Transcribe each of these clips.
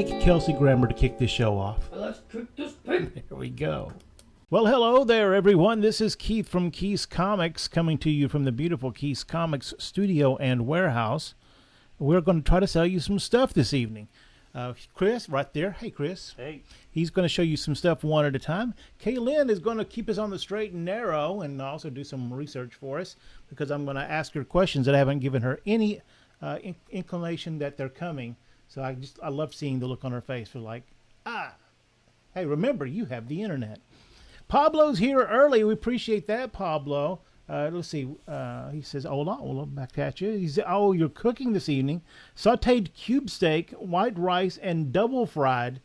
fake Kelsey Grammer to kick this show off. Let's kick this pig. There we go. Well, hello there, everyone. This is Keith from Keith's Comics, coming to you from the beautiful Keith's Comics studio and warehouse. We're going to try to sell you some stuff this evening. Chris, right there. Hey, Chris. Hey. He's going to show you some stuff one at a time. Kaylin is going to keep us on the straight and narrow and also do some research for us, because I'm going to ask her questions that I haven't given her any inclination that they're coming. So I love seeing the look on her face. We're like, hey, remember, you have the internet. Pablo's here early. We appreciate that, Pablo. Let's see. He says, hold on, back at you. He said, oh, you're cooking this evening. Sauteed cube steak, white rice, and double fried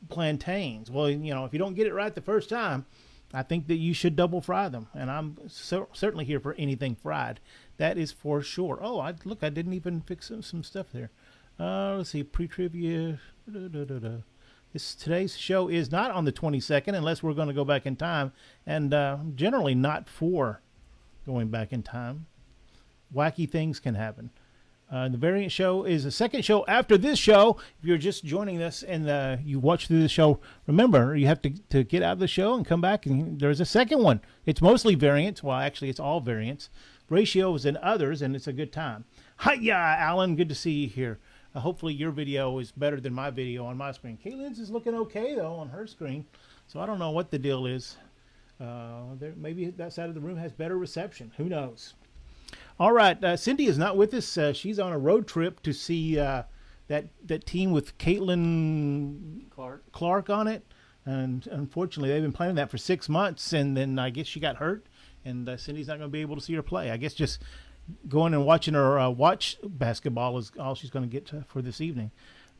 plantains. Well, you know, if you don't get it right the first time, I think that you should double fry them. And I'm certainly here for anything fried. That is for sure. Oh, I didn't even fix some stuff there. Let's see, pre-trivia. Today's show is not on the 22nd, unless we're going to go back in time, and generally not for going back in time. Wacky things can happen. The variant show is the second show after this show. If you're just joining us and you watch through the show, remember, you have to get out of the show and come back, and there's a second one. It's mostly variants. Well, actually, it's all variants. Ratios and others, and it's a good time. Hiya, Alan. Good to see you here. Hopefully your video is better than my video on my screen. Kaylin's is looking okay, though, on her screen. So I don't know what the deal is. Maybe that side of the room has better reception. Who knows? All right. Cindy is not with us. She's on a road trip to see that team with Caitlin Clark on it. And unfortunately, they've been playing that for 6 months. And then I guess she got hurt. And Cindy's not going to be able to see her play. I guess just going and watching her watch basketball is all she's going to get for this evening.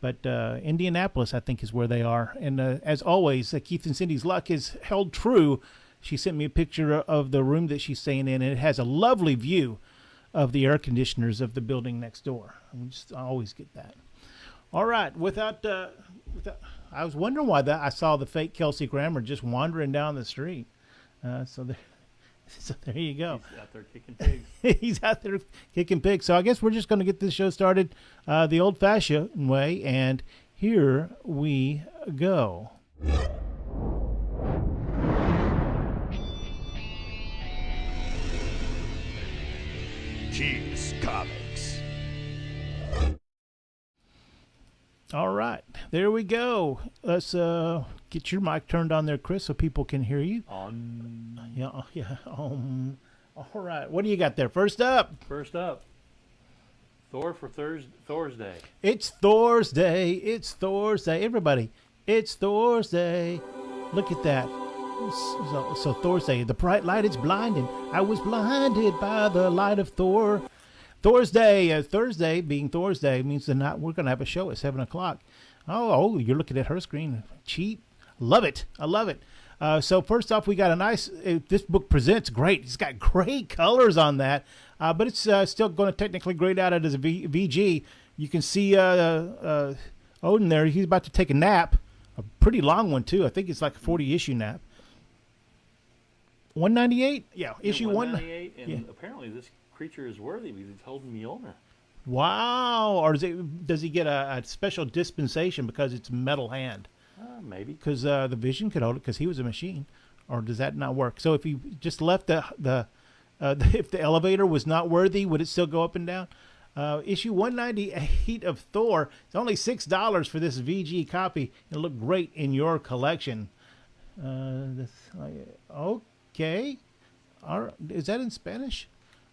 But Indianapolis, I think, is where they are. And as always, Keith and Cindy's luck is held true. She sent me a picture of the room that she's staying in, and it has a lovely view of the air conditioners of the building next door. I always get that. All right. I was wondering why I saw the fake Kelsey Grammer just wandering down the street. So there you go. He's out there kicking pigs. He's out there kicking pigs. So I guess we're just going to get this show started the old-fashioned way, and here we go. Keith's Comics. All right, there we go. Let's get your mic turned on there, Chris, so people can hear you. On. Yeah. All right, what do you got there? First up, Thor for Thursday. It's Thursday. It's Thursday. Everybody, it's Thursday. Look at that. So Thursday, the bright light is blinding. I was blinded by the light of Thor. Thursday being Thursday means we're going to have a show at 7 o'clock. Oh, you're looking at her screen. Cheat. Love it. I love it. So first off, we got a nice, this book presents great. It's got great colors on that, but it's still going to technically grade out it as a VG. You can see Odin there. He's about to take a nap, a pretty long one too. I think it's like a 40 issue nap. 198? Yeah, issue 198, and apparently this creature is worthy because he's holding Mjolnir. Wow. Or does he get a special dispensation because it's metal hand? Maybe. Because the Vision could hold it because he was a machine. Or does that not work? So if you just left if the elevator was not worthy, would it still go up and down? Issue 198 of Thor. It's only $6 for this VG copy. It'll look great in your collection. Okay. All right. Is that in Spanish?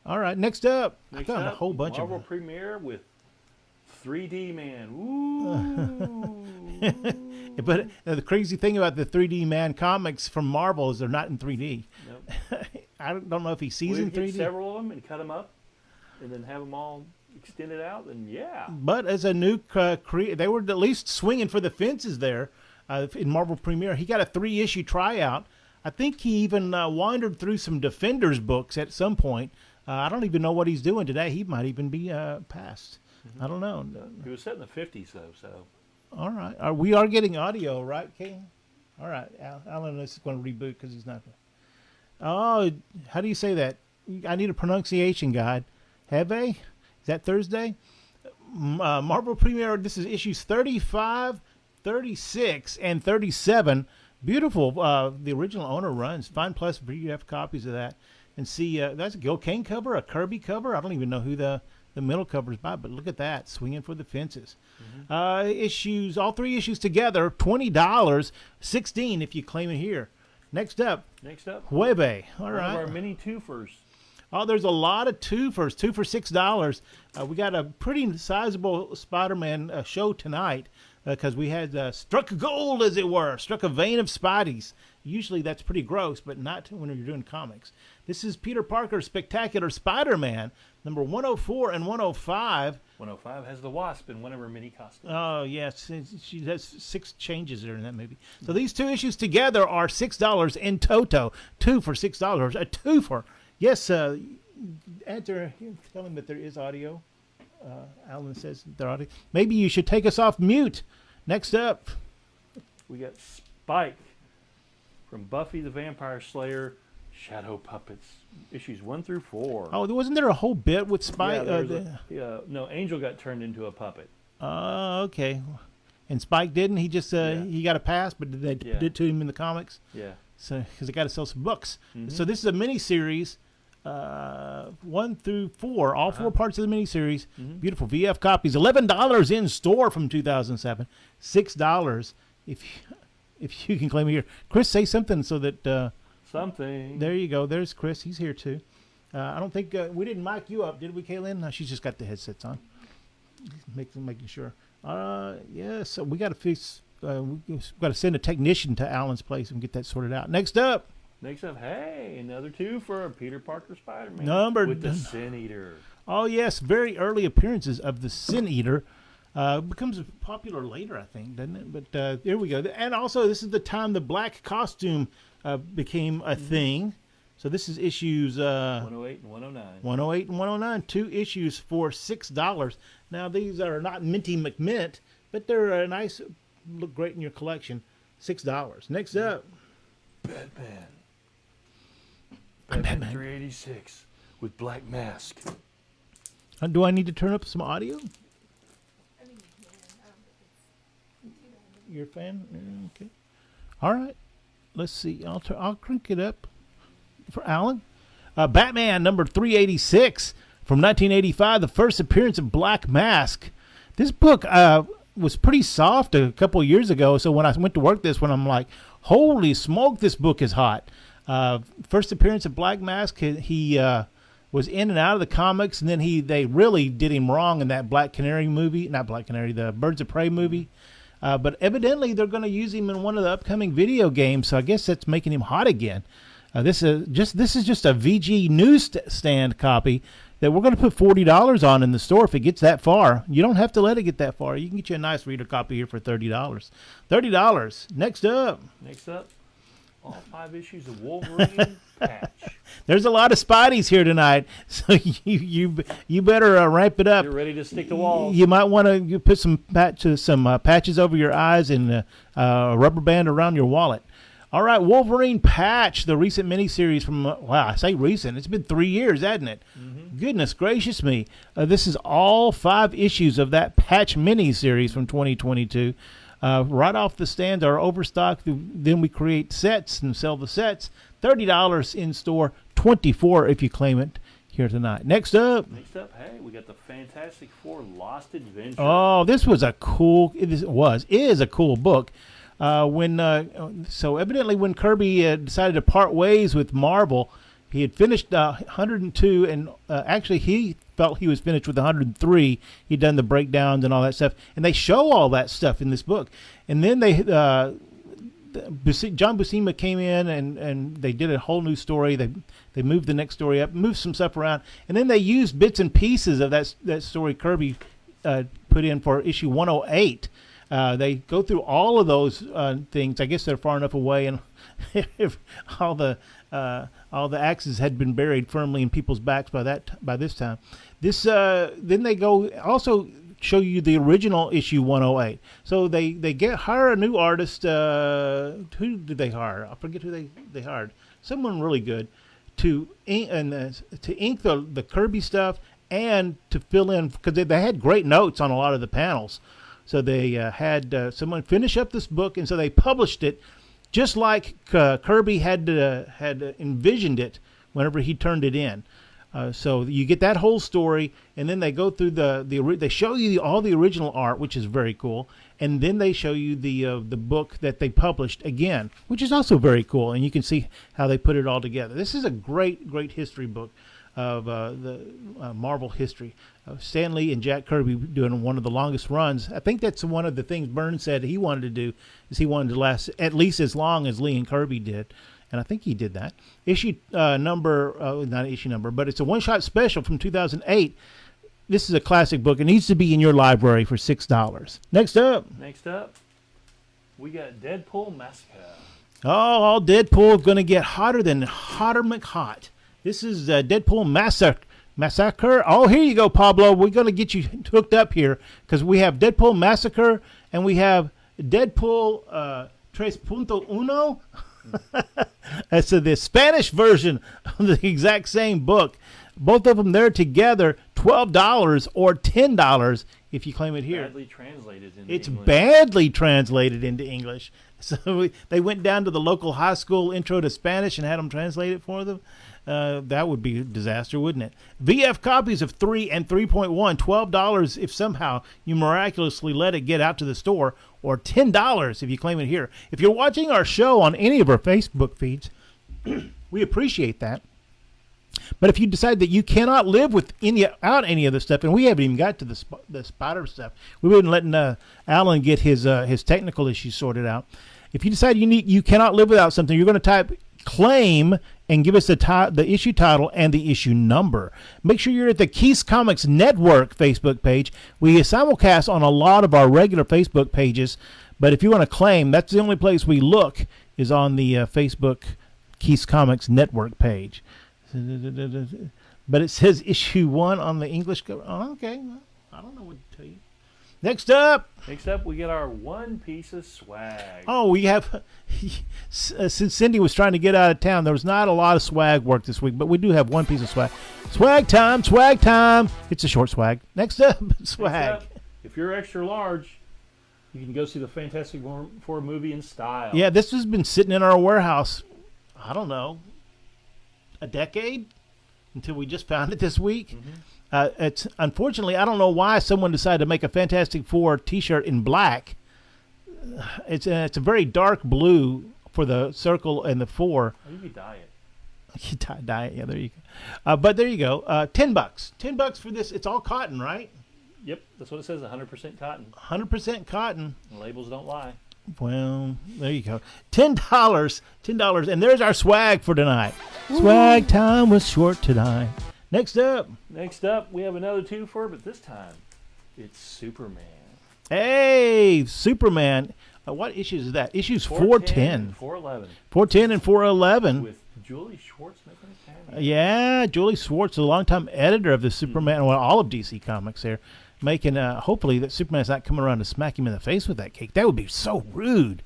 All right. Next up, I found a whole bunch Marvel of them. premiere with 3D Man. Ooh. But the crazy thing about the 3D Man comics from Marvel is they're not in 3D. Nope. I don't know if he sees in 3D. Get several of them and cut them up, and then have them all extended out. And yeah. But as a new they were at least swinging for the fences there in Marvel premiere. He got a 3-issue tryout. I think he even wandered through some Defenders books at some point. I don't even know what he's doing today. He might even be past. Mm-hmm. I don't know. He was set in the 50s, though, so. All right. We are getting audio, right, King? All right. Alan is going to reboot because he's not. Oh, how do you say that? I need a pronunciation guide. Heve? Is that Thursday? Marvel premiere. This is issues 35 36 and 37. Beautiful. The original owner runs. Find plus PDF copies of that. And see, that's a Gil Kane cover, a Kirby cover. I don't even know who the middle cover is by, but look at that. Swinging for the fences. Issues, all 3 issues together, $20, $16 if you claim it here. Next up, Hueve. All right. One of our mini twofers. Oh, there's a lot of twofers. 2 for $6. We got a pretty sizable Spider-Man show tonight because we had struck gold, as it were, struck a vein of Spideys. Usually that's pretty gross, but not when you're doing comics. This is Peter Parker's Spectacular Spider-Man, number 104 and 105. 105 has the Wasp in one of her mini costumes. Oh, yes. She has 6 changes there in that movie. So these 2 issues together are $6 in toto. 2 for $6. A twofer. Yes, answer. Tell him that there is audio. Alan says there audio. Maybe you should take us off mute. Next up, we got Spike from Buffy the Vampire Slayer, Shadow Puppets, issues 1 through 4. Oh, wasn't there a whole bit with Spike? No, Angel got turned into a puppet. Okay. And Spike didn't. He just he got a pass, but they did it to him in the comics. Yeah. So because they got to sell some books. So this is a mini series. 1 through 4, all 4 parts of the miniseries. Beautiful VF copies. $11 in store from 2007. $6 if you can claim it here. Chris, say something so that something. There you go. There's Chris. He's here too. I don't think we didn't mic you up, did we, Kaylin? No, she's just got the headsets on. Making sure. Yes, we got to fix. We've got to send a technician to Alan's place and get that sorted out. Next up, hey, another 2 for Peter Parker Spider-Man. Numbered with the Sin Eater. Oh, yes, very early appearances of the Sin Eater. Becomes popular later, I think, doesn't it? But here we go. And also, this is the time the black costume became a thing. So this is issues 108 and 109. 108 and 109, 2 issues for $6. Now, these are not minty McMint, but they're nice, look great in your collection. $6. Next up, Batman. I'm Batman. 386 with Black Mask. Do I need to turn up some audio? I mean, you can. I don't think it's too bad. You're a fan? Okay. All right. Let's see. I'll crank it up for Alan. Batman number 386 from 1985, the first appearance of Black Mask. This book was pretty soft a couple of years ago, so when I went to work this one, I'm like, holy smoke, this book is hot. First appearance of Black Mask, he was in and out of the comics, and then they really did him wrong in that Black Canary movie, not Black Canary, the Birds of Prey movie. But evidently they're going to use him in one of the upcoming video games, so I guess that's making him hot again. This is just a VG newsstand copy that we're going to put $40 on in the store if it gets that far. You don't have to let it get that far. You can get you a nice reader copy here for $30. $30. Next up, all 5 issues of Wolverine Patch. There's a lot of Spideys here tonight, so you better ramp it up. You're ready to stick the wall. You might want to put some patches over your eyes and a rubber band around your wallet. All right, Wolverine Patch, the recent miniseries from, I say recent. It's been 3 years, hasn't it? Goodness gracious me. This is all 5 issues of that Patch miniseries from 2022. Right off the stand, our overstock. Then we create sets and sell the sets. $30 in store, $24 if you claim it here tonight. Next up, hey, we got the Fantastic Four Lost Adventure. Oh, this was a cool. Is a cool book. So evidently when Kirby decided to part ways with Marvel, he had finished 102, and actually he felt he was finished with 103. He'd done the breakdowns and all that stuff, and they show all that stuff in this book. And then John Buscema came in and they did a whole new story. They moved the next story up, moved some stuff around, and then they used bits and pieces of that story Kirby put in for issue 108. They go through all of those things. I guess they're far enough away, and if all the axes had been buried firmly in people's backs by this time. Then they go also show you the original issue 108. So they hire a new artist. Who did they hire? I forget who they hired. Someone really good to ink the Kirby stuff and to fill in, because they had great notes on a lot of the panels. So they had someone finish up this book, and so they published it just like Kirby had envisioned it whenever he turned it in. So you get that whole story, and then they go through they show you all the original art, which is very cool, and then they show you the book that they published again, which is also very cool, and you can see how they put it all together. This is a great history book of the Marvel history. Stan Lee and Jack Kirby doing one of the longest runs. I think that's one of the things Byrne said he wanted to do, is he wanted to last at least as long as Lee and Kirby did. And I think he did that. Issue number, not issue number, but it's a one-shot special from 2008. This is a classic book. It needs to be in your library for $6. Next up, we got Deadpool Massacre. all Deadpool going to get hotter than hotter McHot. This is Deadpool Massacre. Oh, here you go, Pablo. We're going to get you hooked up here because we have Deadpool Massacre and we have Deadpool 3.1. So the Spanish version of the exact same book. Both of them there together, $12 or $10 if you claim it here. Badly translated into It's English. badly translated into English. So they went down to the local high school intro to Spanish and had them translate it for them. That would be a disaster, wouldn't it? VF copies of 3 and 3.1, $12 if somehow you miraculously let it get out to the store, or $10 if you claim it here. If you're watching our show on any of our Facebook feeds, we appreciate that. But if you decide that you cannot live without any of this stuff, and we haven't even got to the spider stuff, we wouldn't letting Alan get his technical issues sorted out. If you decide you cannot live without something, you're going to type claim and give us the issue title and the issue number. Make sure you're at the Keys Comics Network Facebook page. We simulcast on a lot of our regular Facebook pages, but if you want to claim, that's the only place we look is on the Facebook Keys Comics Network page. But it says issue 1 on the English cover. Oh, okay. Well, I don't know what to tell you. Next up, we get our one piece of swag. Oh, we have, since Cindy was trying to get out of town, there was not a lot of swag work this week, but we do have one piece of swag. Swag time. It's a short swag. Next up, swag. Next up, if you're extra large, you can go see the Fantastic Four movie in style. Yeah, this has been sitting in our warehouse, I don't know, a decade until we just found it this week. Mm-hmm. It's unfortunately, I don't know why someone decided to make a Fantastic Four T-shirt in black. It's a very dark blue for the circle and the 4. Oh, you could dye it. You dye it, yeah. There you go. But there you go. $10. $10 for this. It's all cotton, right? Yep, that's what it says. 100% cotton. 100% cotton. The labels don't lie. Well, there you go. $10, and there's our swag for tonight. Swag time was short tonight. Next up, we have another 2-for, but this time it's Superman. Hey, Superman. What issues is that? Issues 410. 411. 410 and 411. With Julie Schwartz making a cameo. Yeah, Julie Schwartz, a longtime editor of the Superman, well, all of DC Comics here, making, hopefully that Superman's not coming around to smack him in the face with that cake. That would be so rude.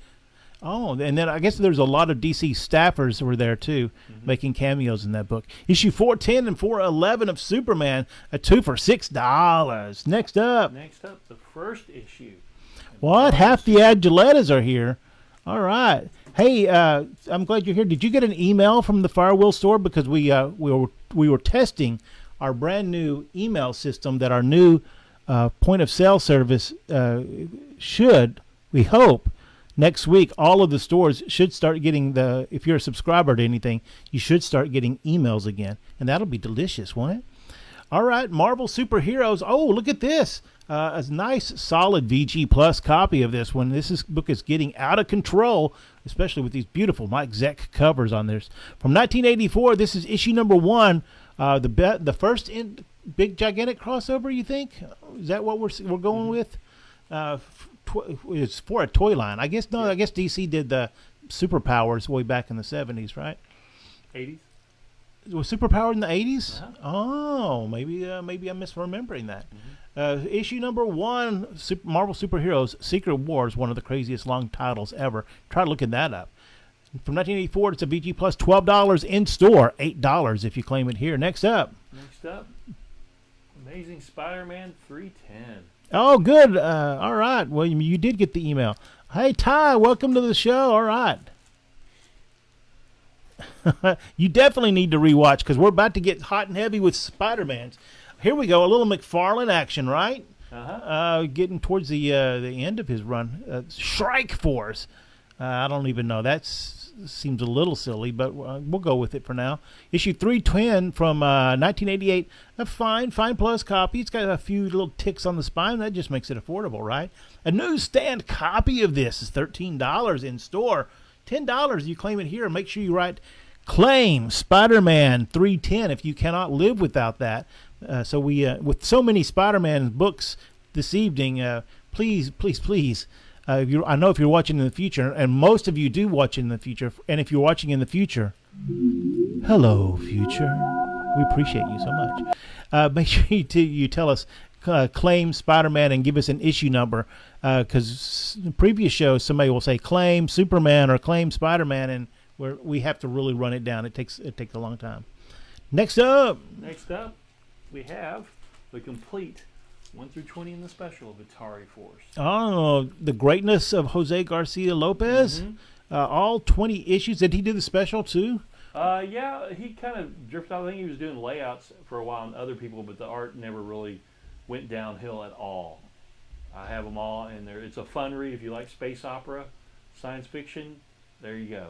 Oh, and then I guess there's a lot of DC staffers who were there, too, making cameos in that book. Issue 410 and 411 of Superman, a 2 for $6. Next up, the first issue. what? Half the Aguilettas are here. All right. Hey, I'm glad you're here. Did you get an email from the Firewheel store? Because we were testing our brand new email system that our new point of sale service should, we hope, next week, all of the stores should start getting if you're a subscriber to anything, you should start getting emails again. And that'll be delicious, won't it? All right, Marvel Superheroes. Oh, look at this. A nice, solid VG Plus copy of this one. This book is getting out of control, especially with these beautiful Mike Zeck covers on this. From 1984, this is issue number 1. The first big, gigantic crossover, you think? Is that what we're going with? It's for a toy line. I guess DC did the Superpowers way back in the 70s, right? 80s. Was Superpower in the 80s? Uh-huh. Oh, maybe I'm misremembering that. Issue number 1, Marvel Superheroes Secret Wars, one of the craziest long titles ever. Try looking that up. From 1984, it's a VG Plus, $12 in store, $8 if you claim it here. Next up, Amazing Spider-Man 310. Oh, good. All right. Well, you did get the email. Hey, Ty, welcome to the show. All right. You definitely need to rewatch because we're about to get hot and heavy with Spider-Mans. Here we go. A little McFarlane action, right? Getting towards the end of his run. Strike Force. I don't even know. That seems a little silly, but we'll go with it for now. Issue 310 from 1988. A fine plus copy. It's got a few little ticks on the spine. That just makes it affordable, right? A newsstand copy of this is $13 in store. $10 you claim it here. Make sure you write claim Spider-Man 310 if you cannot live without that. So we, with so many Spider-Man books this evening, please. I know if you're watching in the future, and most of you do watch in the future, and if you're watching in the future, hello, future. We appreciate you so much. Make sure you tell us, claim Spider-Man and give us an issue number, because in previous shows somebody will say claim Superman or claim Spider-Man, and we have to really run it down. It takes a long time. Next up, we have the complete 1 through 20 in the special of Atari Force. Oh, the greatness of Jose Garcia Lopez. All 20 issues. Did he do the special too? Yeah, he kind of drifted out. I think he was doing layouts for a while on other people, but the art never really went downhill at all. I have them all, and it's a fun read if you like space opera, science fiction. There you go.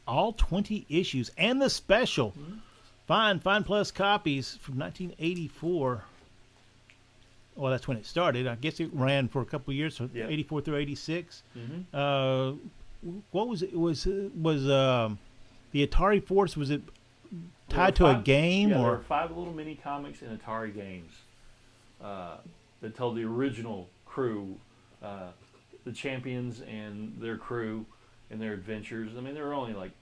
All 20 issues and the special. Fine plus copies from 1984. Well, that's when it started. I guess it ran for a couple of years, so 84 through 86. What was it? Was the Atari Force? Was it tied to a game? Yeah, or there were 5 little mini comics in Atari games that told the original crew, the champions and their crew and their adventures. I mean, there were only like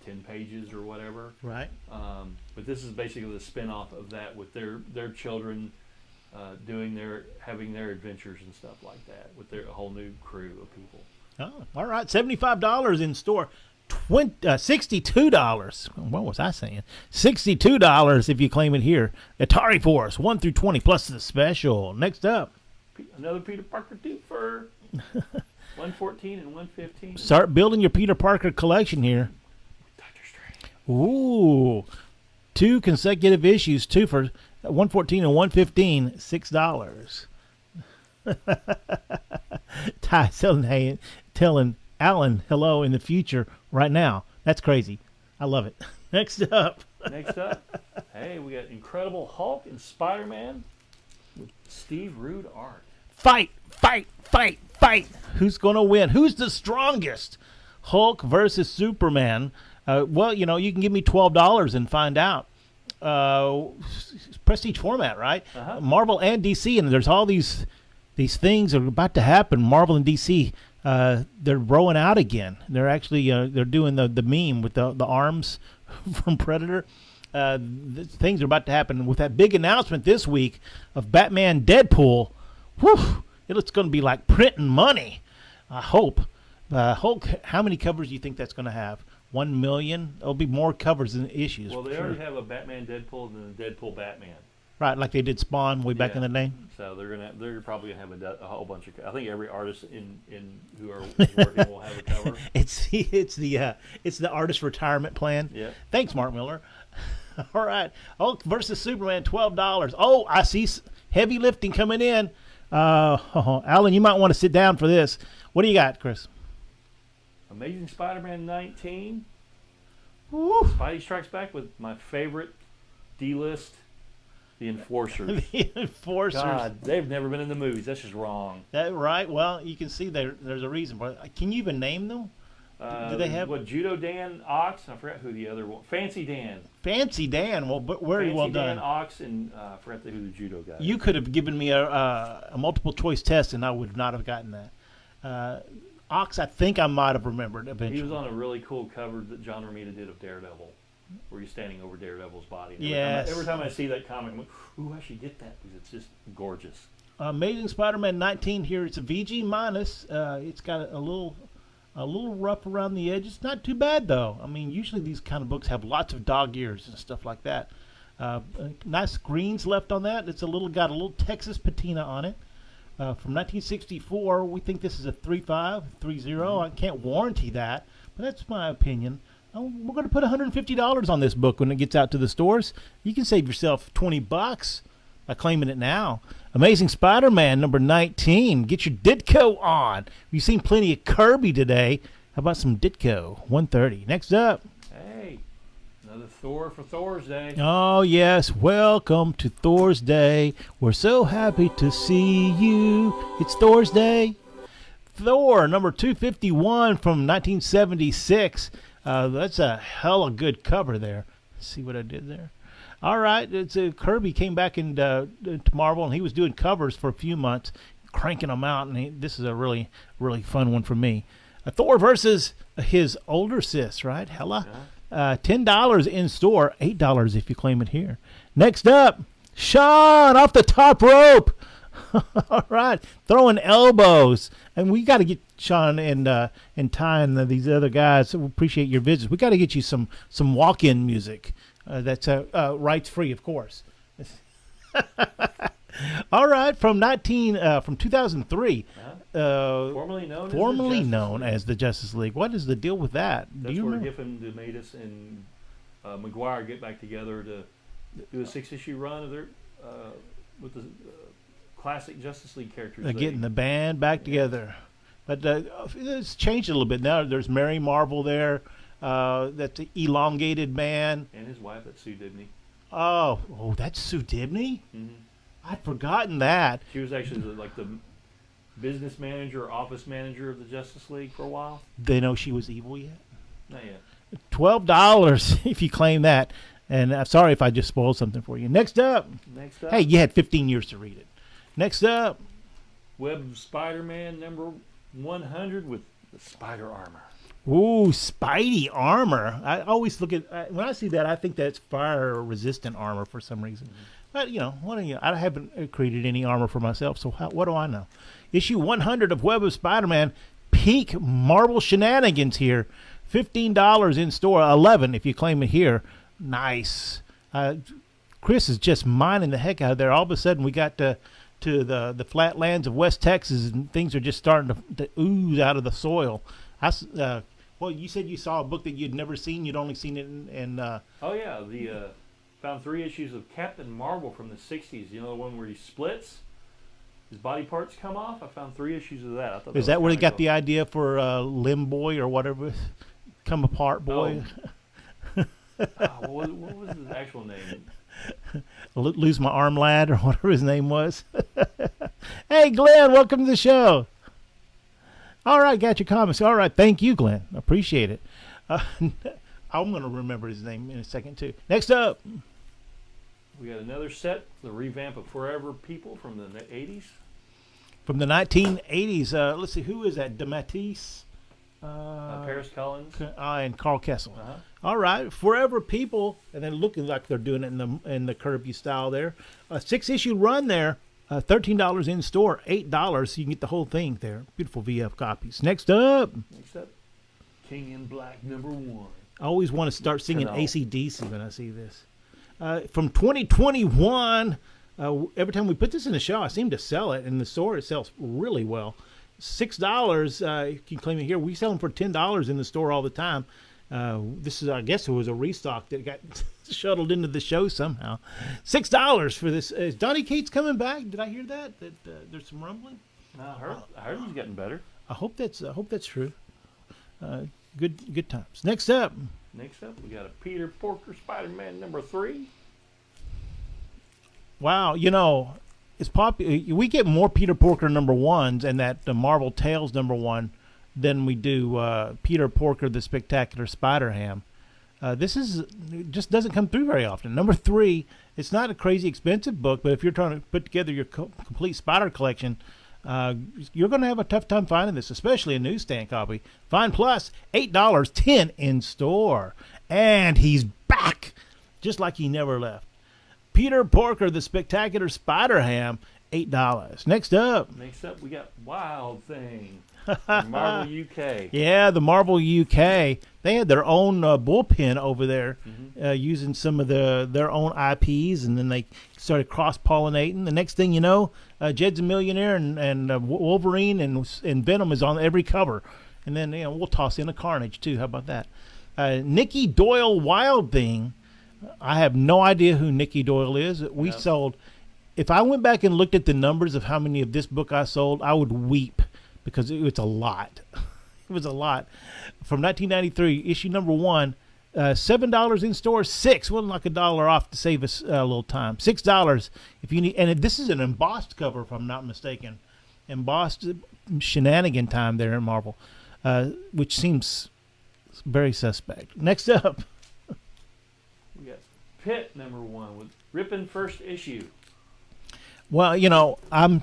10 pages or whatever. Right. But this is basically the spin-off of that with their children. Having their adventures and stuff like that with their whole new crew of people. Oh, all right. $75 in store. $62. What was I saying? $62 if you claim it here. Atari Force 1 through 20 plus the special. Next up, another Peter Parker twofer. 114 and 115. Start building your Peter Parker collection here. Doctor Strange. Ooh, 2 consecutive issues. 2 for 114 and 115, $6. Ty telling Alan hello in the future right now. That's crazy. I love it. Next up, hey, we got Incredible Hulk and Spider-Man with Steve Rude art. Fight. Who's going to win? Who's the strongest? Hulk versus Superman. Well, you can give me $12 and find out. Prestige format, right? Marvel and DC, and there's all these things that are about to happen. Marvel and DC, they're rolling out again. They're actually they're doing the meme with the arms from Predator. Things are about to happen with that big announcement this week of Batman Deadpool. Whew, it's going to be like printing money. I hope. Hulk, how many covers do you think that's going to have? 1 million? There'll be more covers than issues. Well, they already have a Batman Deadpool and a Deadpool Batman. Right, like they did Spawn way back in the day. So they're probably gonna have a whole bunch of. I think every artist in who are working will have a cover. It's the artist retirement plan. Yeah. Thanks, Mark Miller. All right, Hulk versus Superman, $12. Oh, I see heavy lifting coming in. Alan, you might want to sit down for this. What do you got, Chris? Amazing Spider-Man 19. Woo. Spidey Strikes Back with my favorite D-list, the Enforcers. The Enforcers. God, they've never been in the movies. That's just wrong. That right? Well, you can see there's a reason for it. Can you even name them? Do they have Judo Dan, Ox? I forgot who the other one. Fancy Dan. Fancy Dan. Well, but very well done. Fancy Dan, Ox, and I forgot who the judo guy. You could have given me a multiple choice test, and I would not have gotten that. Ox, I think I might have remembered eventually. He was on a really cool cover that John Romita did of Daredevil, where he's standing over Daredevil's body. And every time I see that comic, I'm like, ooh, I should get that because it's just gorgeous. Amazing Spider-Man 19 here. It's a VG minus. It's got a little rough around the edges. Not too bad though. I mean, usually these kind of books have lots of dog ears and stuff like that. Nice greens left on that. It's got a little Texas patina on it. from 1964. We think this is a 3.5, 3.0. I can't warranty that, but that's my opinion. We're going to put $150 on this book when it gets out to the stores. You can save yourself $20 by claiming it now. Amazing Spider-Man number 19. Get your Ditko on. We've seen plenty of Kirby today. How about some Ditko? 130. Next up. Hey, another Thor for Thor's Day. Oh, yes. Welcome to Thor's Day. We're so happy to see you. It's Thor's Day. Thor number 251 from 1976. That's a hella good cover there. Let's see what I did there. All right, it's Kirby came back into Marvel, and he was doing covers for a few months, cranking them out, and this is a really, really fun one for me. Thor versus his older sis, right? Hella. $10 in store, $8 if you claim it here. Next up, Sean off the top rope. All right, throwing elbows, and we got to get Sean and Ty and these other guys. So we appreciate your visits. We got to get you some walk-in music. That's rights free, of course. All right, from 2003. Formerly known as the Justice League. What is the deal with that? That's Do you where remember? Giffen, DeMatteis, and McGuire get back together to do a 6-issue run of their with the classic Justice League characters. Getting the band back together. But it's changed a little bit now. There's Mary Marvel there. That's the elongated man. And his wife, that's Sue Dibney. Oh, that's Sue Dibney? Mm-hmm. I'd forgotten that. She was actually the business manager, office manager of the Justice League for a while. They know she was evil yet? Not yet. $12 if you claim that. And I'm sorry if I just spoiled something for you. Next up. Hey, you had 15 years to read it. Next up. Web of Spider-Man number 100 with the spider armor. Ooh, Spidey armor. I always look at, when I see that, I think that's fire-resistant armor for some reason. Mm-hmm. But, I haven't created any armor for myself, so what do I know? Issue 100 of Web of Spider-Man, peak Marvel shenanigans here. $15 in store, $11 if you claim it here. Nice. Chris is just mining the heck out of there. All of a sudden, we got to the flatlands of West Texas, and things are just starting to ooze out of the soil. Well, you said you saw a book that you'd never seen. You'd only seen it in oh, yeah. Found 3 issues of Captain Marvel from the 60s. You know, the one where he splits? His body parts come off? I found 3 issues of that. I thought is that where they got the idea for Limb Boy or whatever? Come Apart Boy? Oh. What was his actual name? Lose My Arm Lad or whatever his name was. Hey, Glenn, welcome to the show. All right, got your comments. All right, thank you, Glenn. Appreciate it. I'm going to remember his name in a second, too. Next up. We got another set, the revamp of Forever People from the 80s. From the 1980s. Let's see, who is that? DeMatteis? Paris Collins. And Carl Kessel. Uh-huh. All right, Forever People, and then looking like they're doing it in the Kirby style there. A 6-issue run there. $13 in store, $8, so you can get the whole thing there. Beautiful VF copies. Next up, King in Black number 1. I always want to start singing AC/DC when I see this. From 2021, every time we put this in the show, I seem to sell it. In the store, it sells really well. $6, you can claim it here. We sell them for $10 in the store all the time. This is, I guess, it was a restock that got shuttled into the show somehow. $6 for this. Is Donny Cates coming back? Did I hear that there's some rumbling? No, I heard he's getting better. I hope that's true. Good times. Next up, we got a Peter Porker Spider-Man number 3. Wow, it's popular. We get more Peter Porker number 1s and that Marvel Tales number 1 than we do Peter Porker the Spectacular Spider-Ham. This just doesn't come through very often. Number 3, it's not a crazy expensive book, but if you're trying to put together your complete Spider collection, you're going to have a tough time finding this, especially a newsstand copy. Find Plus, $8, $10 in store. And he's back, just like he never left. Peter Porker the Spectacular Spider-Ham, $8. Next up, we got Wild Thing. From Marvel UK. Yeah, the Marvel UK. They had their own bullpen over there, using some of their own IPs, and then they started cross-pollinating. The next thing you know, Jed's a Millionaire, and Wolverine and Venom is on every cover. And then we'll toss in a Carnage too. How about that? Nikki Doyle Wild Thing. I have no idea who Nikki Doyle is. We sold. If I went back and looked at the numbers of how many of this book I sold, I would weep because it was a lot. It was a lot. From 1993, issue number 1, $7 in store, $6. Wasn't like $1 off to save us a little time. $6 if you need. And this is an embossed cover, if I'm not mistaken. Embossed shenanigan time there in Marvel, which seems very suspect. Next up. We got Pitt number 1 with ripping first issue. Well, I'm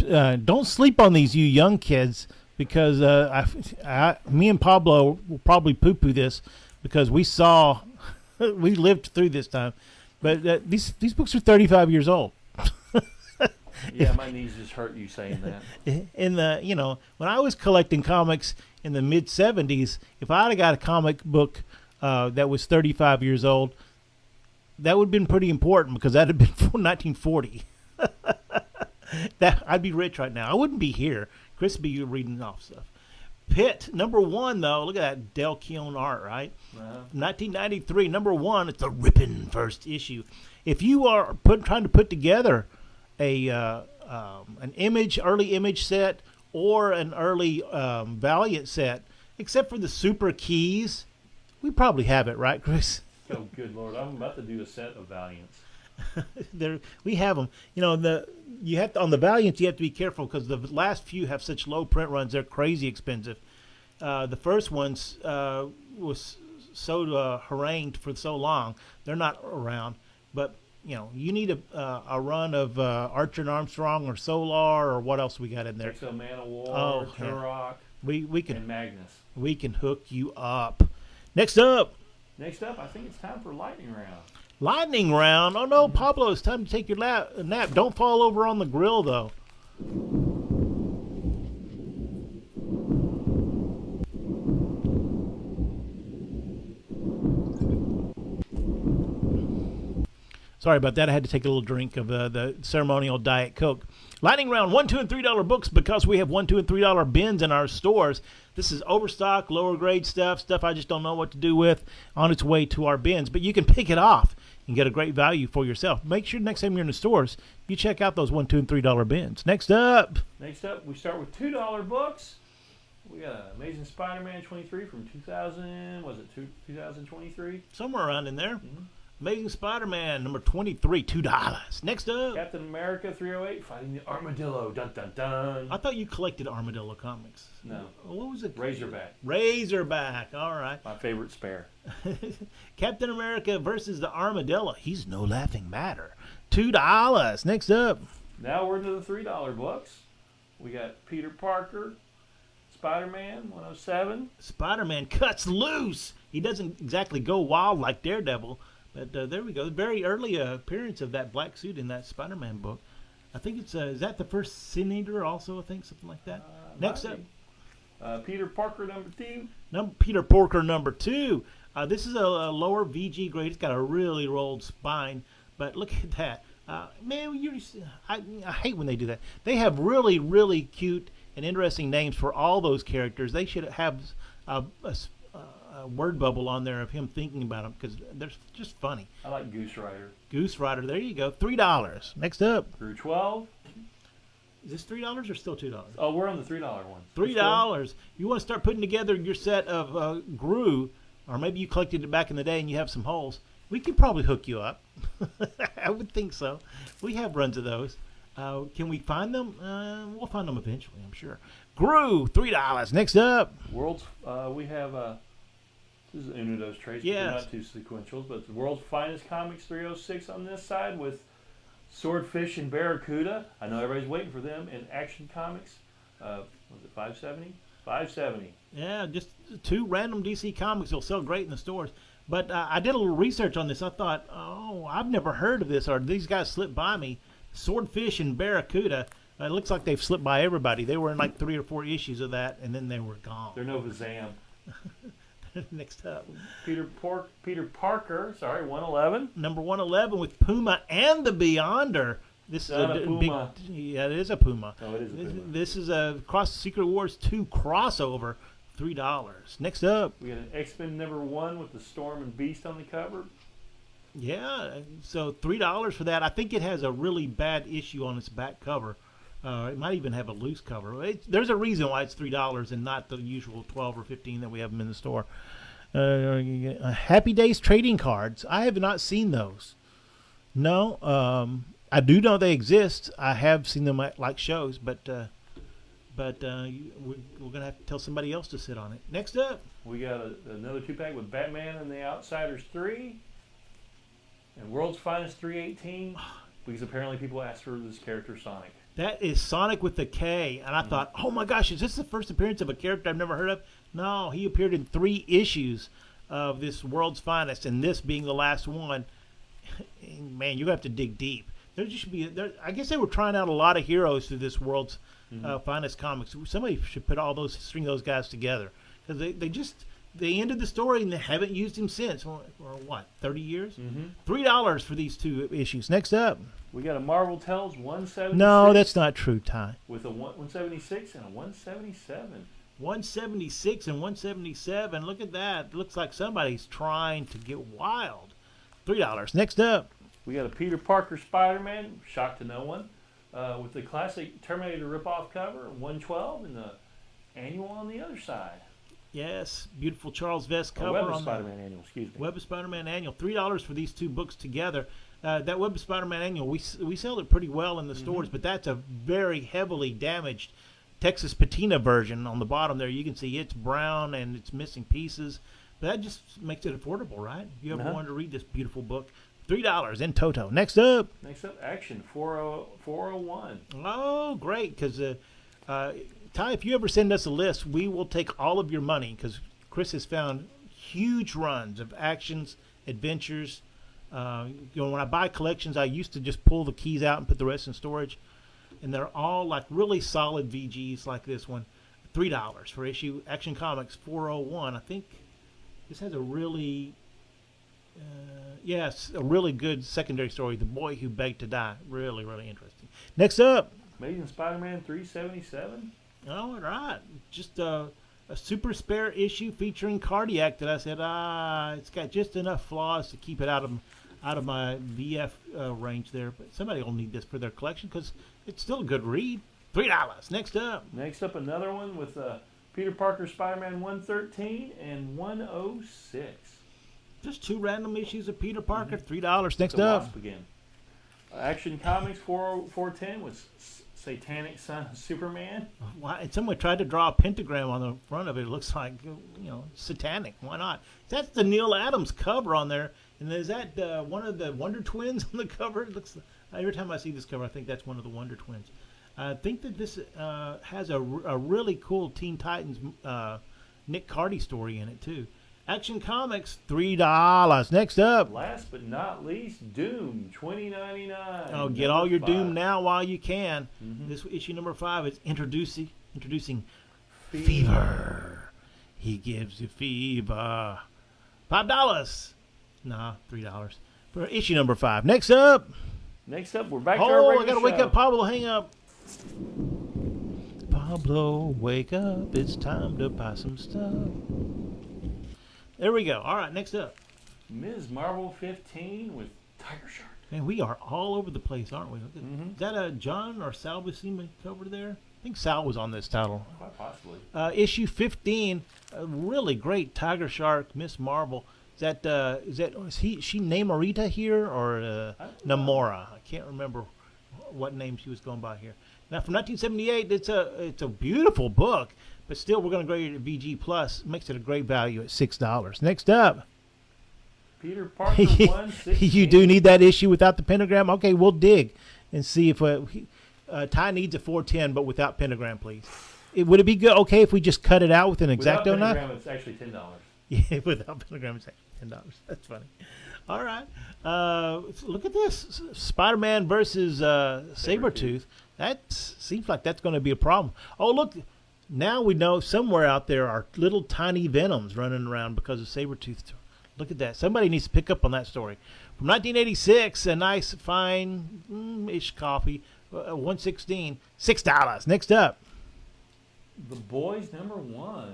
don't sleep on these, you young kids, because me and Pablo will probably poo-poo this because we lived through this time. But these books are 35 years old. Yeah, my knees just hurt you saying that. In the when I was collecting comics in the mid 70s, if I'd have got a comic book that was 35 years old, that would have been pretty important because that had been 1940. That I'd be rich right now. I wouldn't be here. Chris would be reading off stuff. Pitt, number 1, though. Look at that Del Keown art, right? 1993, number 1. It's a ripping first issue. If you are trying to put together an early image set or an early Valiant set, except for the super keys, we probably have it, right, Chris? Oh, good Lord. I'm about to do a set of Valiants. We have them. You have to, on the Valiants, you have to be careful because the last few have such low print runs; they're crazy expensive. The first ones was so harangued for so long; they're not around. But you need a run of Archer and Armstrong or Solar or what else we got in there? Exo Man of War, Turok, we can and Magnus. We can hook you up. Next up, I think it's time for lightning round. Lightning round. Oh no, Pablo, it's time to take your nap. Don't fall over on the grill though. Sorry about that. I had to take a little drink of the ceremonial Diet Coke. Lightning round, $1, $2, and $3 books because we have $1, $2, and $3 bins in our stores. This is overstock, lower grade stuff I just don't know what to do with on its way to our bins. But you can pick it off and get a great value for yourself. Make sure next time you're in the stores, you check out those $1, $2, and $3 bins. Next up, we start with $2 books. We got Amazing Spider-Man 23 from 2000. Was it 2023? Somewhere around in there. Mm-hmm. Amazing Spider-Man number 23, $2. Next up, Captain America 308 fighting the Armadillo. Dun dun dun. I thought you collected Armadillo comics. No. What was it? Razorback. All right. My favorite spare. Captain America versus the Armadillo. He's no laughing matter. $2. Next up. Now we're into the $3 books. We got Peter Parker, Spider-Man 107. Spider-Man cuts loose. He doesn't exactly go wild like Daredevil. But there we go. Very early appearance of that black suit in that Spider-Man book. I think it's, is that the first Sin Eater also, I think, something like that? Next up. Peter Parker number 2. Peter Parker number 2. This is a lower VG grade. It's got a really rolled spine. But look at that. Man, I hate when they do that. They have really, really cute and interesting names for all those characters. They should have a word bubble on there of him thinking about them because they're just funny. I like Goose Rider. Goose Rider, there you go. $3. Next up. Through 12. Is this $3 or still $2? Oh, we're on the $3 one. $3. You want to start putting together your set of Gru, or maybe you collected it back in the day and you have some holes. We could probably hook you up. I would think so. We have runs of those. Can we find them? We'll find them eventually, I'm sure. Gru, $3. Next up. We have... This is Unidos trades. Yes. They're not too sequentials, but the World's Finest Comics 306 on this side with Swordfish and Barracuda. I know everybody's waiting for them. And Action Comics, was it 570? 570. Yeah, just 2 random DC comics will sell great in the stores. But I did a little research on this. I thought, I've never heard of this, or these guys slipped by me. Swordfish and Barracuda. It looks like they've slipped by everybody. They were in like 3 or 4 issues of that, and then they were gone. They're no Vazam. Next up, Peter Parker, sorry, 111. number 111 with Puma and the Beyonder. This Not is a a Puma. big. Yeah, it is a Puma. Oh, it is a Puma. This is a Secret Wars 2 crossover. $3. Next up, We got an X-Men #1 with the Storm and Beast on the cover. yeah, so $3 for that. I think it has a really bad issue on its back cover. It might even have a loose cover. There's a reason why it's $3 and not the usual 12 or 15 that we have them in the store. Happy Days trading cards. I have not seen those. No, I do know they exist. I have seen them at like shows, but we're gonna have to tell somebody else to sit on it. Next up, We got another 2-pack with Batman and the Outsiders 3 and World's Finest 318 because apparently people asked for this character Sonic. that is Sonic with the K, and I thought, oh my gosh, is this the first appearance of a character I've never heard of? No, he appeared in 3 issues of this World's Finest, and this being the last one. Man, you have to dig deep. There just should be. I guess they were trying out a lot of heroes through this World's Finest comics. Somebody should put string those guys together, because they ended the story and they haven't used him since. For what, 30 years? $3 for these 2 issues. Next up. We got a Marvel Tales 176. No, that's not true, Ty. With a 176 and a 177. 176 and 177. Look at that. Looks like somebody's trying to get wild. $3. Next up. We got a Peter Parker Spider-Man, shock to no one, with the classic Terminator ripoff cover, 112, and the annual on the other side. Yes, beautiful Charles Vest cover. Web of on Spider-Man annual, excuse me. Web of Spider-Man annual. $3 for these 2 books together. That Web of Spider-Man annual, we sell it pretty well in the stores, but that's a very heavily damaged Texas patina version. On the bottom there, you can see it's brown and it's missing pieces. But that just makes it affordable, right? If you ever wanted to read this beautiful book, $3 in toto. Next up. Next up, Action 401. Oh, great, because Ty, if you ever send us a list, we will take all of your money, because Chris has found huge runs of actions, adventures. When I buy collections, I used to just pull the keys out and put the rest in storage, and they're all like really solid VGs like this one. $3 for issue Action Comics 401. I think this has a really, a really good secondary story, The Boy Who Begged to Die. Really, really interesting. Next up. Amazing Spider-Man 377. All right. Just a super spare issue featuring Cardiac that I said, it's got just enough flaws to keep it out of my VF range there. But somebody will need this for their collection because it's still a good read. $3. Next up. Next up, another one with Peter Parker Spider-Man 113 and 106. Just 2 random issues of Peter Parker. $3. Next The up. Wasp again. Action Comics 410 with Satanic Son of Superman. Why? And someone tried to draw a pentagram on the front of it. It looks like, satanic. Why not? That's the Neil Adams cover on there. And is that one of the Wonder Twins on the cover? It looks. Every time I see this cover, I think that's one of the Wonder Twins. I think that this has a really cool Teen Titans Nick Cardy story in it, too. Action Comics, $3. Next up. Last but not least, Doom, $20.99. Oh, get all your Doom now while you can. This issue number 5 is introducing Fever. He gives you fever. $5. Nah, $3 for issue number 5. Next up. Next up, we're back to our regular I gotta wake show. up Pablo. Hang up. Pablo, wake up. It's time to buy some stuff. There we go. All right, next up. Ms. Marvel 15 with Tiger Shark. Man, we are all over the place, aren't we? Is that a John or Sal Buscema cover there? I think Sal was on this title. Quite possibly. Issue 15, a really great Tiger Shark, Miss Marvel. Is she Namorita here or Namora? I can't remember what name she was going by here. Now from 1978, it's a beautiful book, but still we're going to grade it at VG plus. Makes it a great value at $6. Next up. Peter Parker 116. You do need that issue without the pentagram? Okay, we'll dig and see if Ty needs a 410, but without pentagram, please. Would it be good? Okay, if we just cut it out with an Without X-Acto knife? pentagram, it's actually $10. Yeah, without pentagram, it's $10. That's funny. All right, look at this: Spider-Man versus Sabretooth. That seems like that's going to be a problem. Oh, look, now we know somewhere out there are little tiny Venoms running around because of Sabretooth. Look at that. Somebody needs to pick up on that story. From 1986, a nice, fine-ish copy, 116, $6. Next up. The Boys #1.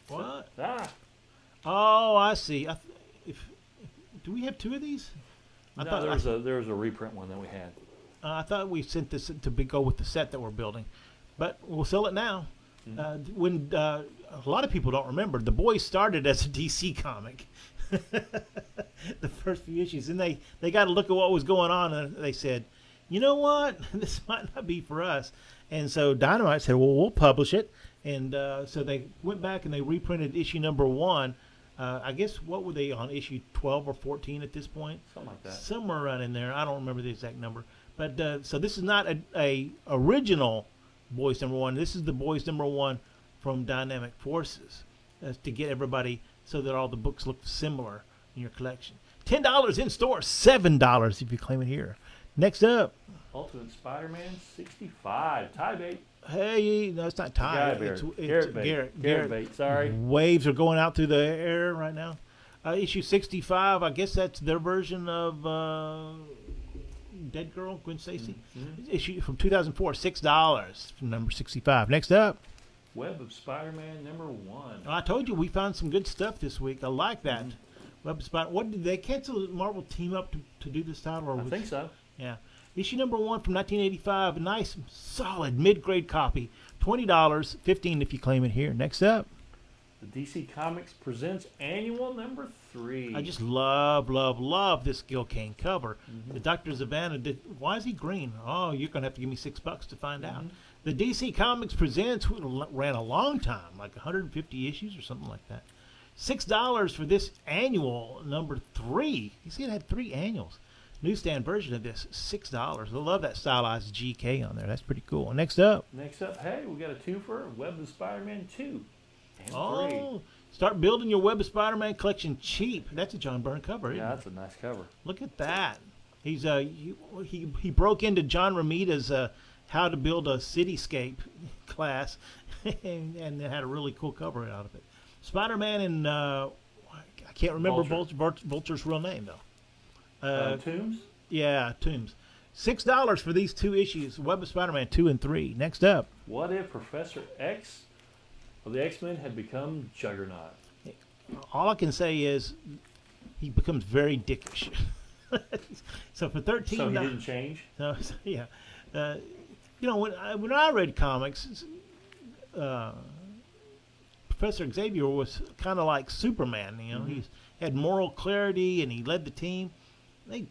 What? Ah. Oh, I see. Do we have two of these? There was a reprint one that we had. I thought we sent this to go with the set that we're building, but we'll sell it now. When a lot of people don't remember, The Boys started as a DC comic, the first few issues, and they got to look at what was going on, and they said, you know what, this might not be for us. And so Dynamite said, well, we'll publish it, and so they went back and they reprinted issue #1. I guess, what were they on, issue 12 or 14 at this point? Something like that. Somewhere around in there. I don't remember the exact number. But so this is not a original Boys #1. This is the Boys #1 from Dynamic Forces to get everybody so that all the books look similar in your collection. $10 in store, $7 if you claim it here. Next up. Ultimate Spider-Man 65. Tie bait. Hey, no, it's not Ty. It's Garrett bait. Garrett bait. Sorry. Waves are going out through the air right now. Issue 65. I guess that's their version of Dead Girl, Gwen Stacy. Issue from 2004. $6 from number 65. Next up. Web of Spider-Man #1. I told you we found some good stuff this week. I like that. Web of Spider. What did they cancel? Marvel team up to do this title? Or I think so. Yeah. Issue #1 from 1985. A nice, solid mid-grade copy. $20, $15 if you claim it here. Next up. The DC Comics presents annual #3. I just love this Gil Kane cover. The Dr. Zavanna did. Why is he green? Oh, you're going to have to give me $6 to find out. The DC Comics presents ran a long time, like 150 issues or something like that. $6 for this annual #3. You see, it had 3 annuals. Newsstand version of this, $6. I love that stylized GK on there. That's pretty cool. Next up. Hey, we got a twofer, Web of Spider-Man 2 and 3. Oh, start building your Web of Spider-Man collection cheap. That's a John Byrne cover, isn't it? Yeah, that's a nice cover. Look at that. He's he broke into John Romita's How to Build a Cityscape class, and had a really cool cover out of it. Spider-Man and I can't remember Vulture's real name though. Tombs? Yeah, Tombs. $6 for these 2 issues, Web of Spider-Man 2 and 3. Next up. What if Professor X of the X-Men had become Juggernaut? All I can say is he becomes very dickish. So for $13. So he didn't change? No, yeah. When I read comics, Professor Xavier was kind of like Superman. He had moral clarity and he led the team. They've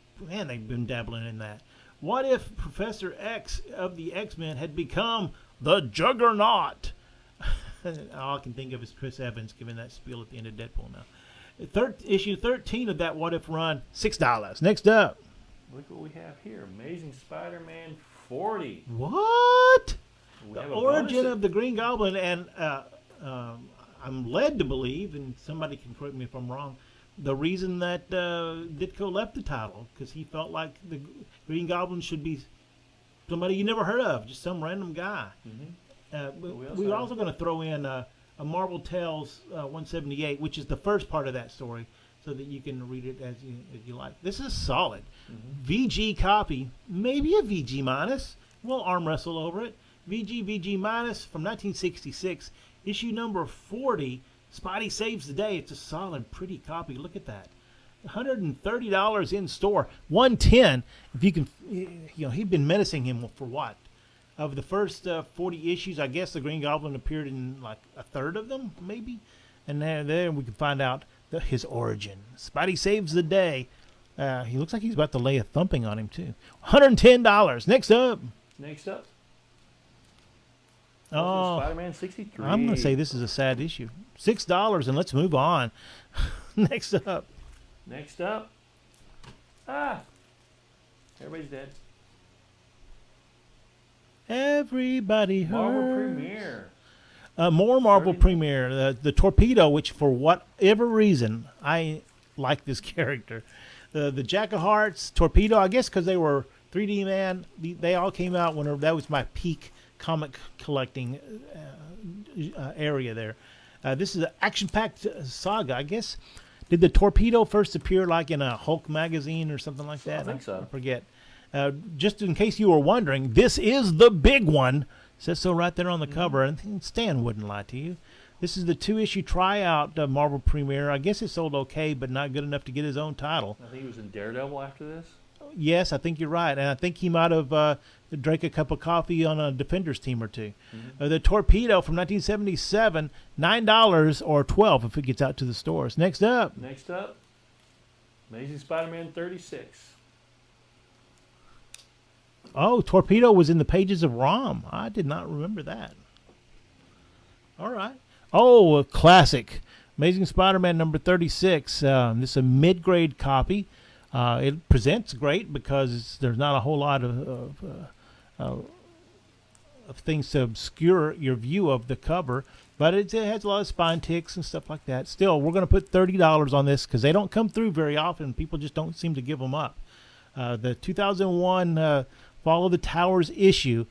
been dabbling in that. What if Professor X of the X-Men had become the Juggernaut? All I can think of is Chris Evans giving that spiel at the end of Deadpool now. Issue 13 of that What If run, $6. Next up. Look what we have here. Amazing Spider-Man 40. What? We The have a origin bonus of the Green Goblin, and I'm led to believe, and somebody can correct me if I'm wrong, the reason that Ditko left the title, because he felt like the Green Goblin should be somebody you never heard of, just some random guy. We're also going to throw in a Marvel Tales 178, which is the first part of that story, so that you can read it as you like. This is solid. VG copy, maybe a VG minus. We'll arm wrestle over it. VG minus from 1966, issue number 40. Spidey saves the day. It's a solid, pretty copy. Look at that. $130 in store. $110 if you can. He'd been menacing him for what? Of the first 40 issues, I guess the Green Goblin appeared in like a third of them, maybe. And there we can find out his origin. Spidey saves the day. He looks like he's about to lay a thumping on him too. $110. Next up. Oh, Spider-Man 63. I'm going to say this is a sad issue. $6, and let's move on. Next up. Everybody's dead. Everybody hurts. Marvel Premiere. More Marvel Premiere. The Torpedo, which for whatever reason, I like this character. The Jack of Hearts, Torpedo, I guess because they were 3D Man, they all came out when that was my peak comic collecting area there. This is an action-packed saga, I guess. Did the Torpedo first appear like in a Hulk magazine or something like that? I think so. I forget. Just in case you were wondering, this is the big one. Says so right there on the cover, and Stan wouldn't lie to you. This is the 2-issue tryout Marvel premiere. I guess it sold okay, but not good enough to get his own title. I think he was in Daredevil after this. Yes, I think you're right, and I think he might have drank a cup of coffee on a Defenders team or two. The Torpedo from 1977, $9 or $12 if it gets out to the stores. Next up, Amazing Spider-Man 36. Oh, Torpedo was in the pages of ROM. I did not remember that. All right. Oh, a classic. Amazing Spider-Man number 36. This is a mid-grade copy. It presents great because there's not a whole lot of things to obscure your view of the cover, but it has a lot of spine ticks and stuff like that. Still, we're going to put $30 on this because they don't come through very often. People just don't seem to give them up. The 2001 Follow the Towers issue,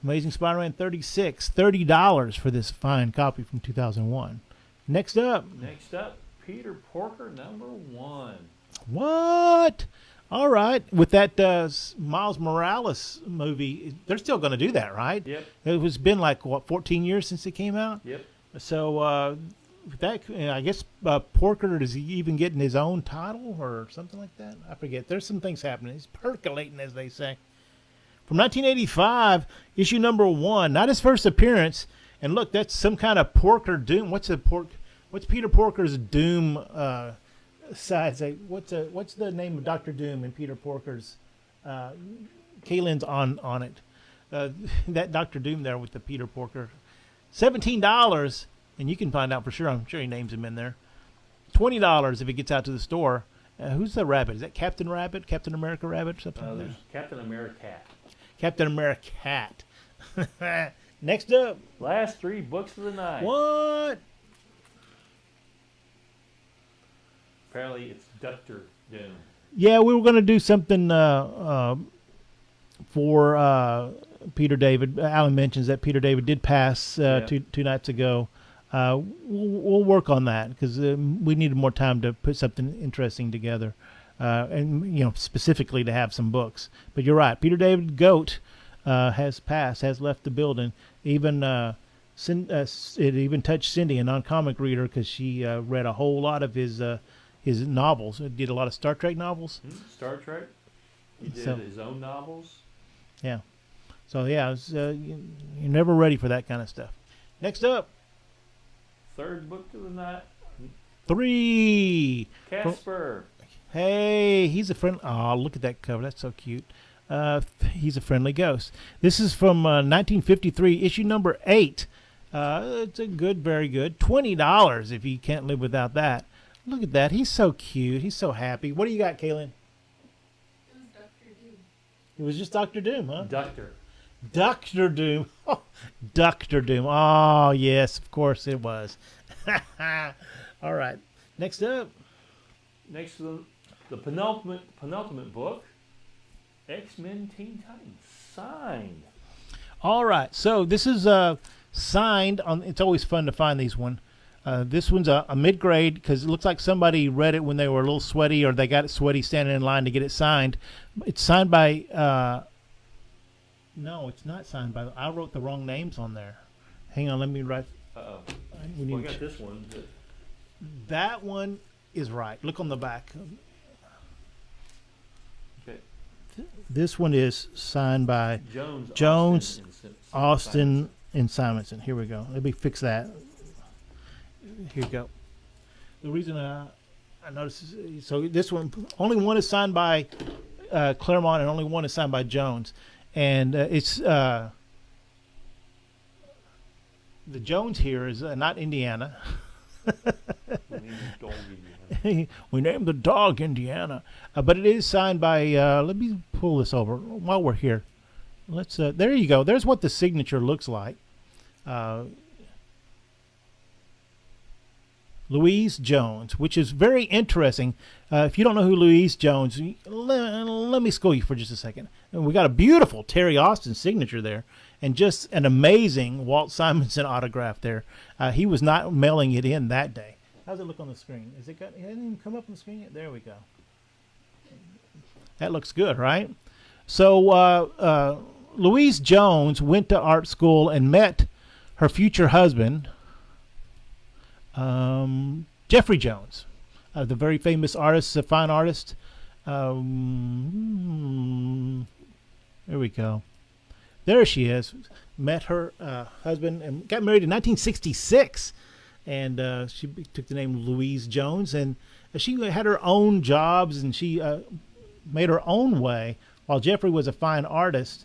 Amazing Spider-Man 36, $30 for this fine copy from 2001. Next up, Peter Porker number 1. What? All right. With that Miles Morales movie, they're still going to do that, right? Yep. It was been like, 14 years since it came out? Yep. So that I guess Porker, is he even getting his own title or something like that? I forget. There's some things happening. He's percolating, as they say. From 1985, issue number 1, not his first appearance. And look, that's some kind of Porker Doom. What's Peter Porker's Doom side say? What's the name of Dr. Doom in Peter Porker's? Kaylin's on it. That Dr. Doom there with the Peter Porker. $17, and you can find out for sure. I'm sure he names him in there. $20 if it gets out to the store. Who's the rabbit? Is that Captain Rabbit? Captain America Rabbit? Something like There's that? Captain America Cat. Captain America Cat. Next up. Last 3 books of the night. What? Apparently it's Dr. Doom. Yeah, we were going to do something for Peter David. Alan mentions that Peter David did pass two nights ago. We'll work on that because we needed more time to put something interesting together, and specifically to have some books. But you're right, Peter David Goat has passed, has left the building. Even it even touched Cindy, a non-comic reader, because she read a whole lot of his novels. He did a lot of Star Trek novels. Star Trek. He did his own novels. Yeah. So yeah, you're never ready for that kind of stuff. Next up. 3rd book of the night. 3. Casper. Hey, he's a friend. Oh, look at that cover. That's so cute. He's a friendly ghost. This is from 1953, issue number 8. It's a good, very good. $20 if you can't live without that. Look at that. He's so cute. He's so happy. What do you got, Kaylin? It was Dr. Doom. It was just Dr. Doom, huh? Doctor Doom. Oh, Dr. Doom. Oh, yes, of course it was. All right. Next up. Next to the penultimate book, X-Men Teen Titans, signed. All right. So this is signed on. It's always fun to find these one. This one's a mid-grade because it looks like somebody read it when they were a little sweaty, or they got it sweaty standing in line to get it signed. It's signed by... no, it's not signed by... I wrote the wrong names on there. Hang on, let me write... Uh-oh. We I got this one. That one is right. Look on the back. Okay. This one is signed by Jones, Austin, and Simonson. Here we go. Let me fix that. Here you go. The reason I noticed is, so this one, only one is signed by Claremont and only one is signed by Jones. And it's the Jones here is not Indiana. We named the dog Indiana, but it is signed by. Let me pull this over while we're here. Let's. There you go. There's what the signature looks like. Louise Jones, which is very interesting. If you don't know who Louise Jones, let me school you for just a second. We got a beautiful Terry Austin signature there, and just an amazing Walt Simonson autograph there. He was not mailing it in that day. How's it look on the screen? It hasn't even come up on the screen yet? There we go. That looks good, right? So Louise Jones went to art school and met her future husband, Jeffrey Jones, the very famous artist, a fine artist. There we go. There she is. Met her husband and got married in 1966. And she took the name Louise Jones. And she had her own jobs, and she made her own way. While Jeffrey was a fine artist,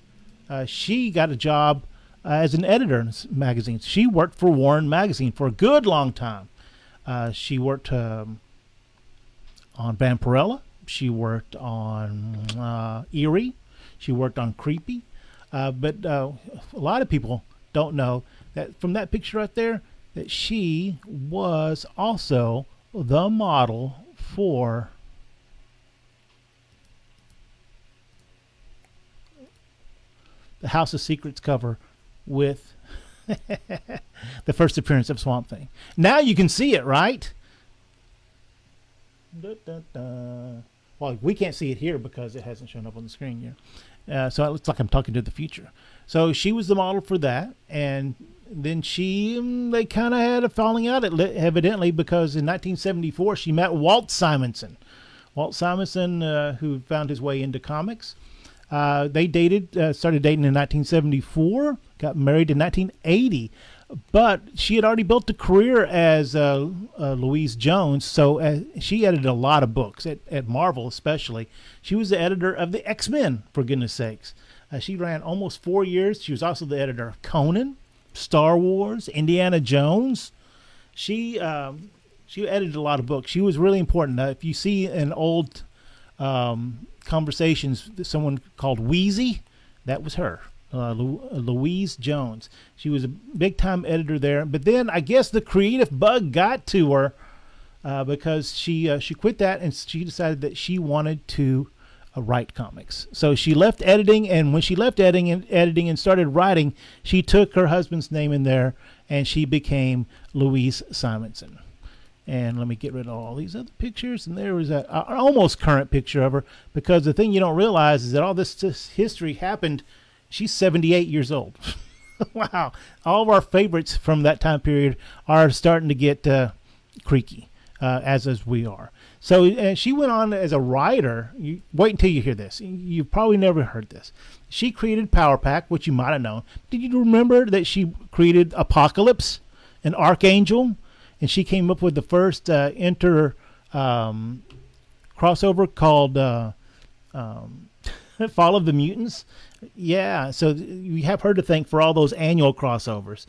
she got a job as an editor in magazines. She worked for Warren Magazine for a good long time. She worked on Vampirella. She worked on Eerie. She worked on Creepy. But a lot of people don't know that from that picture right there, that she was also the model for the House of Secrets cover with the first appearance of Swamp Thing. Now you can see it, right? Well, we can't see it here because it hasn't shown up on the screen yet. So it looks like I'm talking to the future. So she was the model for that, and then they kind of had a falling out, evidently, because in 1974 she met Walt Simonson. Walt Simonson, who found his way into comics. They started dating in 1974, got married in 1980. But she had already built a career as Louise Jones, so she edited a lot of books, at Marvel especially. She was the editor of the X-Men, for goodness sakes. She ran almost 4 years. She was also the editor of Conan, Star Wars, Indiana Jones. She edited a lot of books. She was really important. If you see in old conversations, someone called Wheezy, that was her. Louise Jones. She was a big-time editor there. But then I guess the creative bug got to her because she quit that, and she decided that she wanted to write comics. So she left editing, and when she left editing and started writing, she took her husband's name in there, and she became Louise Simonson. And let me get rid of all these other pictures. And there was an almost current picture of her, because the thing you don't realize is that all this history happened. She's 78 years old. Wow. All of our favorites from that time period are starting to get creaky, as we are. So she went on as a writer. Wait until you hear this. You've probably never heard this. She created Power Pack, which you might have known. Did you remember that she created Apocalypse and Archangel? And she came up with the first crossover called Fall of the Mutants. Yeah, so you have her to thank for all those annual crossovers.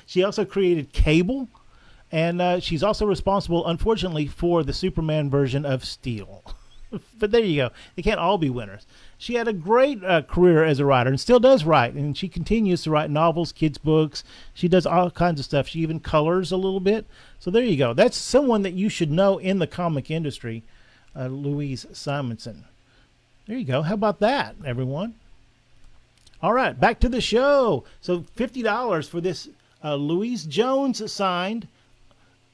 She also created Cable, and she's also responsible, unfortunately, for the Superman version of Steel. But there you go. They can't all be winners. She had a great career as a writer and still does write, and she continues to write novels, kids' books. She does all kinds of stuff. She even colors a little bit. So there you go. That's someone that you should know in the comic industry, Louise Simonson. There you go. How about that, everyone? All right, back to the show. So $50 for this Louise Jones signed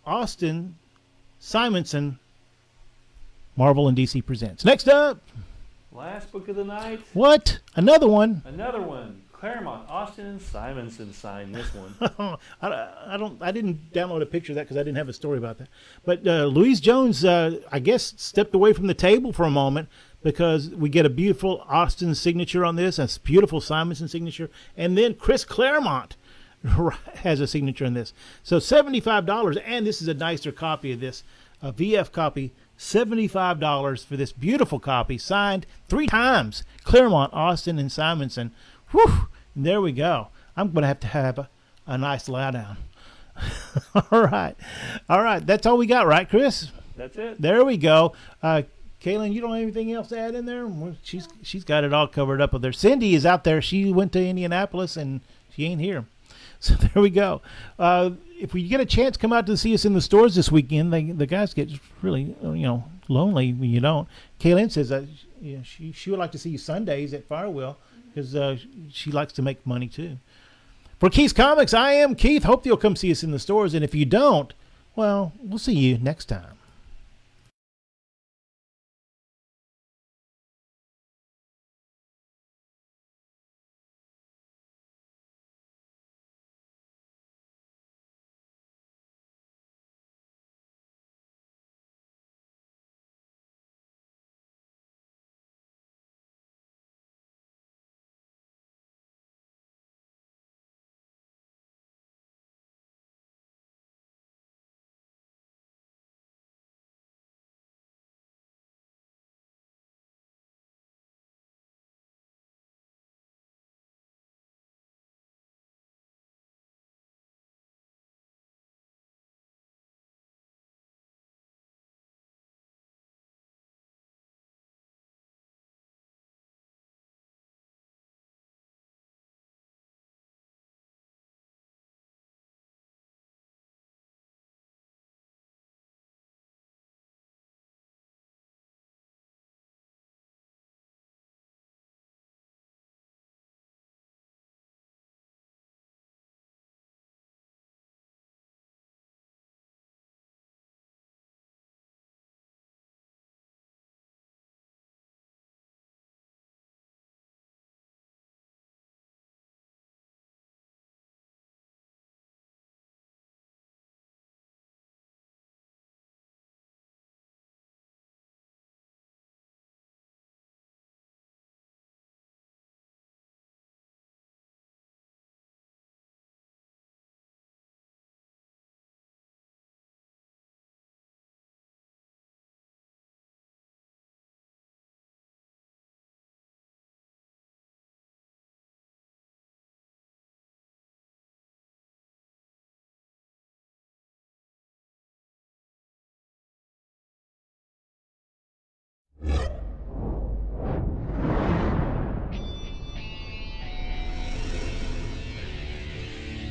Austin Simonson Marvel and DC Presents. Next up. Last book of the night. What? Another one? Another one. Claremont, Austin, and Simonson signed this one. I didn't download a picture of that because I didn't have a story about that. But Louise Jones, I guess, stepped away from the table for a moment because we get a beautiful Austin signature on this, a beautiful Simonson signature, and then Chris Claremont has a signature on this. So $75, and this is a nicer copy of this, a VF copy. $75 for this beautiful copy, signed 3 times. Claremont, Austin, and Simonson. Whew, and there we go. I'm going to have a nice lie down. All right. That's all we got, right, Chris? That's it. There we go. Kaylin, you don't have anything else to add in there? Well, she's got it all covered up with her. Cindy is out there. She went to Indianapolis, and she ain't here. So there we go. If we get a chance, come out to see us in the stores this weekend. The guys get really lonely when you don't. Kaylin says that she would like to see you Sundays at Firewheel because she likes to make money too. For Keith's Comics, I am Keith. Hope you'll come see us in the stores, and if you don't, well, we'll see you next time.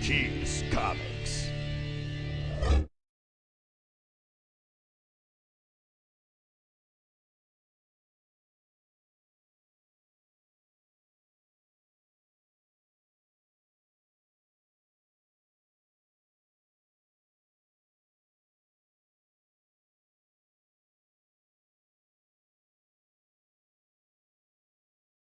Keith's Comics.